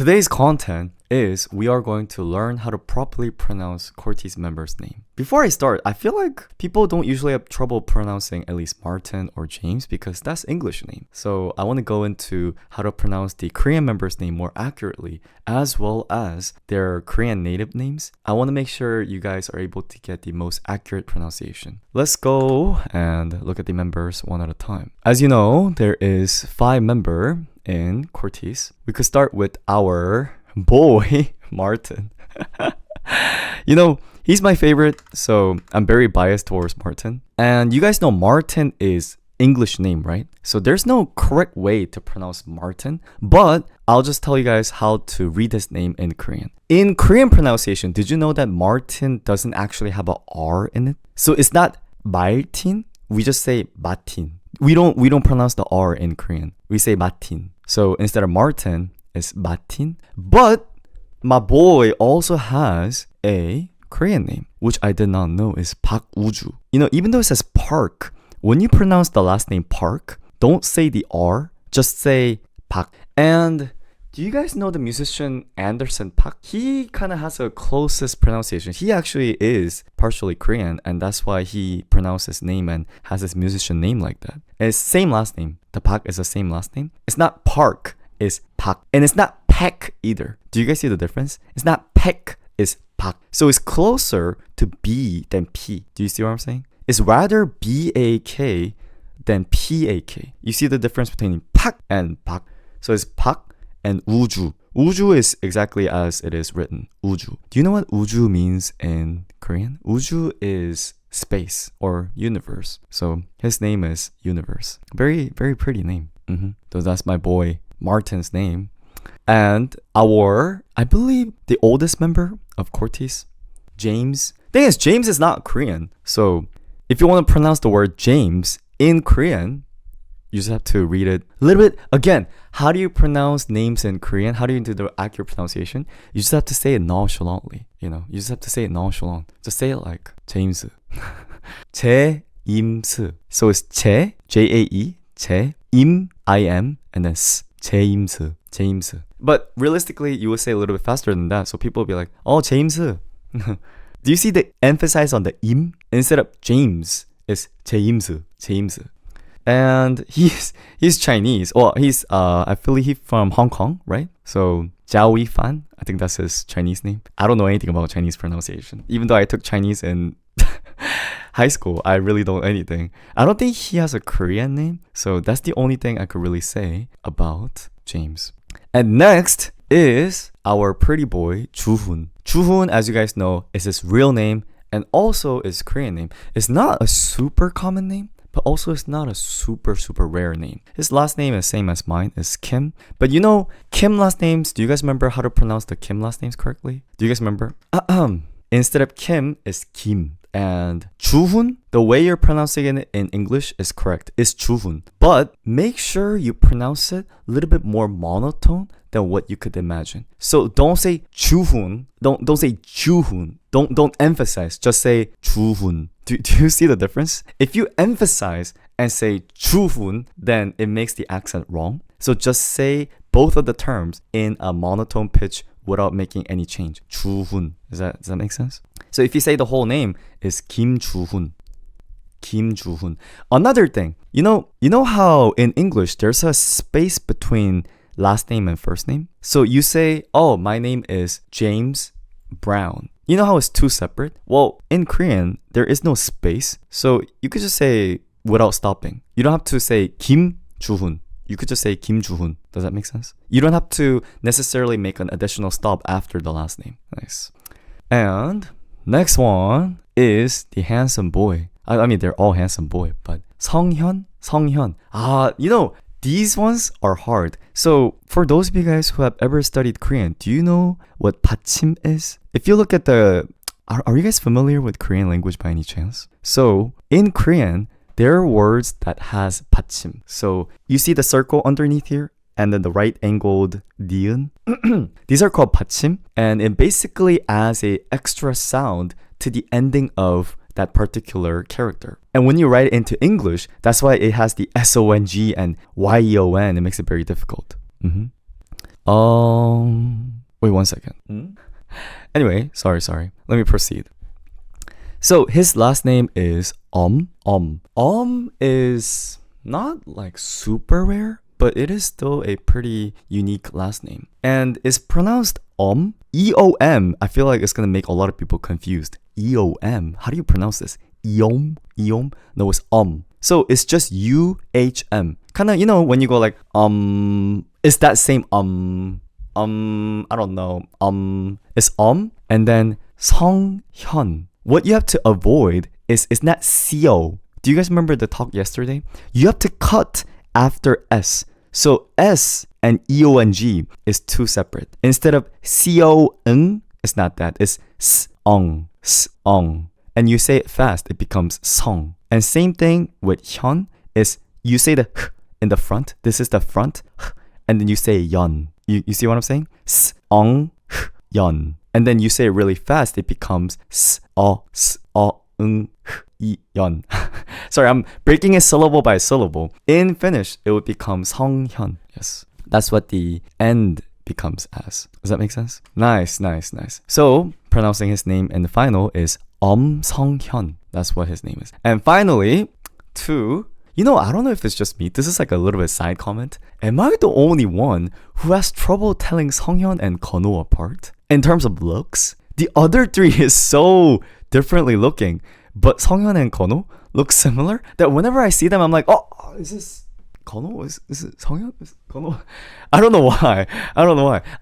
Today's content is we are going to learn how to properly pronounce CORTIS member's name. Before I start, I feel like people don't usually have trouble pronouncing at least Martin or James because that's English name. So I want to go into how to pronounce the Korean member's name more accurately, as well as their Korean native names. I want to make sure you guys are able to get the most accurate pronunciation. Let's go and look at the members one at a time. As you know, there is 5 members in CORTIS. We could start with our boy, Martin. You know, he's my favorite, so I'm very biased towards Martin. And you guys know Martin is English name, right? So there's no correct way to pronounce Martin, but I'll just tell you guys how to read his name in Korean. In Korean pronunciation, did you know that Martin doesn't actually have a R in it? So it's not Martin, we just say Martin. We don't pronounce the R in Korean. We say Martin. So instead of Martin, it's Martin. But my boy also has a Korean name, which I did not know is Park Wooju. You know, even though it says Park, when you pronounce the last name Park, don't say the R, just say Park. And do you guys know the musician Anderson Park? He kind of has a closest pronunciation. He actually is partially Korean, and that's why he pronounced his name and has his musician name like that. And it's same last name. The Park is the same last name. It's not Park, it's Park. And it's not Peck either. Do you guys see the difference? It's not Peck, it's Park. So it's closer to B than P. Do you see what I'm saying? It's rather B-A-K than P-A-K. You see the difference between Park and Park. So it's Park and Uju. Uju is exactly as it is written. Uju. Do you know what Uju means in Korean? Uju is space or universe. So his name is Universe. Very, very pretty name. So that's my boy Martin's name. And our, I believe, the oldest member of CORTIS, James. Thing is, James is not Korean. So if you want to pronounce the word James in Korean, you just have to read it a little bit. Again, how do you pronounce names in Korean? How do you do the accurate pronunciation? You just have to say it nonchalantly. You know, you just have to say it nonchalant. Just say it like James. 제임스. So it's 제, J-A-E, 제, 임, I-M, and then s, 제임스, James. But realistically, you will say a little bit faster than that. So people will be like, oh, James. Do you see the emphasis on the im? Instead of James, it's James, James. And he's Chinese. Well, he's I feel he's from Hong Kong, right? So Jiao Weifan, I think that's his Chinese name. I don't know anything about Chinese pronunciation. Even though I took Chinese in high school, I really don't know anything. I don't think he has a Korean name. So that's the only thing I could really say about James. And next is our pretty boy, Chuhun. Chuhun, as you guys know, is his real name and also his Korean name. It's not a super common name, but also it's not a super, super rare name. His last name is same as mine, is Kim. But you know, Kim last names, do you guys remember how to pronounce the Kim last names correctly? Do you guys remember? Instead of Kim, it's Kim. And Chuhun, the way you're pronouncing it in English is correct. It's Chuhun. But make sure you pronounce it a little bit more monotone than what you could imagine. So don't say Chuhun. Don't say Chuhun. Don't emphasize. Just say Chuhun. Do you see the difference? If you emphasize and say Chuhun, then it makes the accent wrong. So just say both of the terms in a monotone pitch without making any change. Chuhun. Does that make sense? So if you say the whole name is Kim Chuhun. Kim Chuhun. Another thing, you know how in English there's a space between last name and first name? So you say, oh, my name is James Brown. You know how it's 2 separate? Well, in Korean, there is no space. So you could just say without stopping. You don't have to say Kim Chuhun. You could just say Kim Chuhun. Does that make sense? You don't have to necessarily make an additional stop after the last name. Nice. And next one is the handsome boy. I mean, they're all handsome boy, but 성현. You know, these ones are hard. So for those of you guys who have ever studied Korean, do you know what 받침 is? If you look at are you guys familiar with Korean language by any chance? So in Korean, there are words that has 받침. So you see the circle underneath here? And then the right angled ni은. These are called 받침, and it basically adds a extra sound to the ending of that particular character. And when you write it into English, that's why it has the SONG and YEON. It makes it very difficult. Wait 1 second. Anyway, sorry. Let me proceed. So his last name is is not like super rare, but it is still a pretty unique last name. And it's pronounced E-O-M. I feel like it's gonna make a lot of people confused. E-O-M. How do you pronounce this? Eom? Eom? No, it's So it's just U-H-M. Kinda, you know, when you go like, it's that same, I don't know, it's and then 성현. What you have to avoid is it's not CO. Do you guys remember the talk yesterday? You have to cut after S. So S and EONG is two separate. Instead of CO-eng, it's not that. It's S-ong. And you say it fast, it becomes song. And same thing with hyun is you say the h in the front. This is the front. And then you say yon. You see what I'm saying? S-ong, yon. And then you say it really fast, it becomes s-o-eng, yon. Sorry, I'm breaking it syllable by syllable. In Finnish, it would become 성현. Yes. That's what the end becomes as. Does that make sense? Nice. So, pronouncing his name in the final is 성현. That's what his name is. And finally, 2. You know, I don't know if it's just me. This is like a little bit side comment. Am I the only one who has trouble telling 성현 and 건호 apart? In terms of looks, the other 3 is so differently looking. But 성현 and 건호 look similar that whenever I see them, I'm like, oh, is this 건호? Is it 성현? Is it 건호? I don't know why.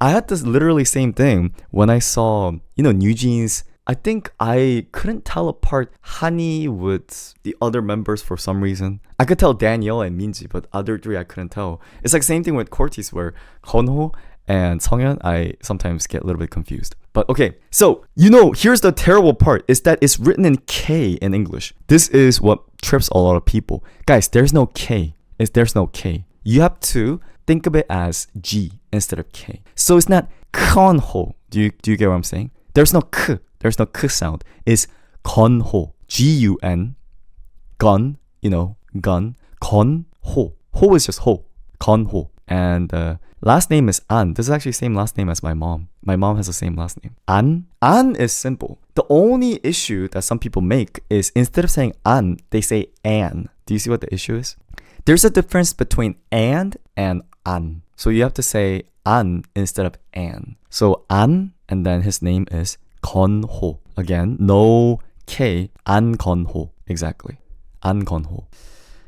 I had this literally same thing when I saw, you know, New Jeans. I think I couldn't tell apart Hani with the other members for some reason. I could tell Danielle and Minji, but other 3 I couldn't tell. It's like same thing with CORTIS where 건호 and 성현, I sometimes get a little bit confused. But okay, so, you know, here's the terrible part, is that it's written in K in English. This is what trips a lot of people. Guys, there's no K. There's no K. You have to think of it as G instead of K. So it's not 건호. Do you get what I'm saying? There's no K. There's no K sound. It's 건호. G-U-N. gun, you know, gun. 건호. Ho is just ho. 건호. And last name is An. This is actually the same last name as my mom. My mom has the same last name. An. An is simple. The only issue that some people make is instead of saying An, they say An. Do you see what the issue is? There's a difference between and An. So you have to say An instead of An. So An, and then his name is 건호. Again, no K. An 건호. Exactly. An 건호.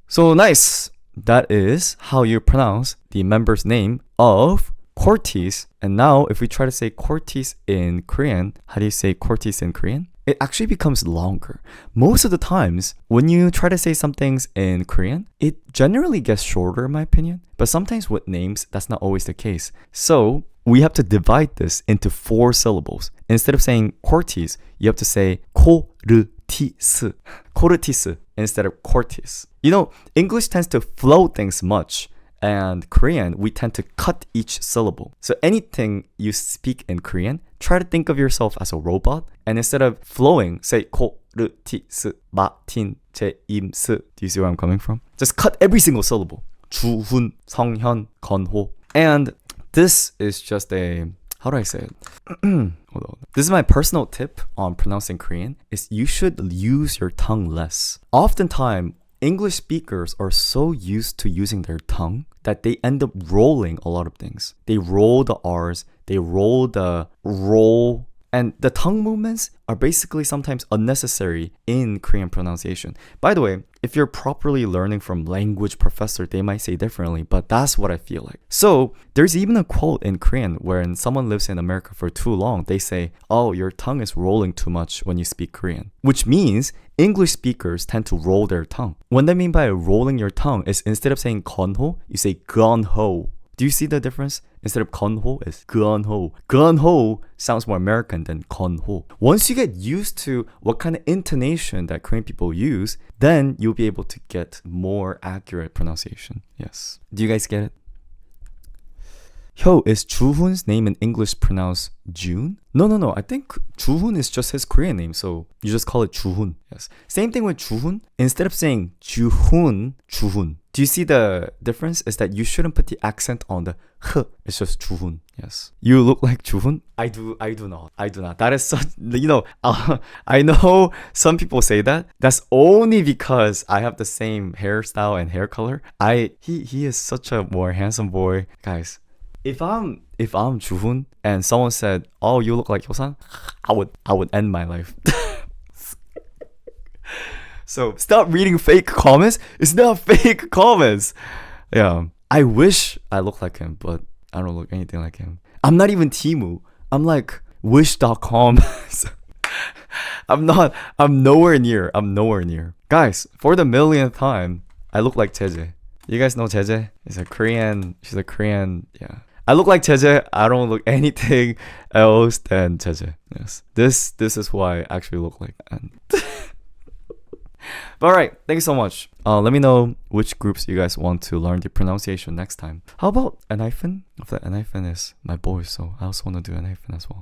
So nice. That is how you pronounce the member's name of CORTIS. And now if we try to say CORTIS in Korean, how do you say CORTIS in Korean? It actually becomes longer. Most of the times, when you try to say some things in Korean, it generally gets shorter in my opinion. But sometimes with names, that's not always the case. So we have to divide this into 4 syllables. Instead of saying CORTIS, you have to say CORTIS. CORTIS instead of CORTIS. You know, English tends to flow things much, and Korean, we tend to cut each syllable. So anything you speak in Korean, try to think of yourself as a robot, and instead of flowing, say CORTIS, 마틴, 제임스. Do you see where I'm coming from? Just cut every single syllable. 주훈, 성현, 건호. And this is just a, how do I say it? Hold on. This is my personal tip on pronouncing Korean, is you should use your tongue less. Oftentimes, English speakers are so used to using their tongue that they end up rolling a lot of things. They roll the R's, they roll the roll, and the tongue movements are basically sometimes unnecessary in Korean pronunciation. By the way, if you're properly learning from language professor, they might say differently, but that's what I feel like. So there's even a quote in Korean wherein someone lives in America for too long, they say, oh, your tongue is rolling too much when you speak Korean, which means English speakers tend to roll their tongue. What I mean by rolling your tongue is instead of saying 건호, you say 건호. Do you see the difference? Instead of 건호, it's 건호. 건호 sounds more American than 건호. Once you get used to what kind of intonation that Korean people use, then you'll be able to get more accurate pronunciation. Yes. Do you guys get it? Yo, is Chuhun's name in English pronounced June? No. I think Chuhun is just his Korean name, so you just call it Chuhun. Yes. Same thing with Chuhun. Instead of saying Chuhun, Chuhun. Do you see the difference? Is that you shouldn't put the accent on the h. It's just Chuhun. Yes. You look like Chuhun? I do not. I do not. That is such, I know some people say that. That's only because I have the same hairstyle and hair color. He is such a more handsome boy. Guys, if I'm Chuhun and someone said, "Oh, you look like Hyosan," I would end my life. So stop reading fake comments. It's not fake comments. Yeah, I wish I looked like him, but I don't look anything like him. I'm not even Timu. I'm like wish.com. I'm nowhere near. I'm nowhere near. Guys, for the millionth time, I look like Jeje. You guys know Jeje? She's a Korean, yeah. I look like Jeje. I don't look anything else than Jeje. Yes. This is who I actually look like. And but alright, thank you so much. Let me know which groups you guys want to learn the pronunciation next time. How about an hyphen? If that an hyphen is my boy, so I also want to do an hyphen as well.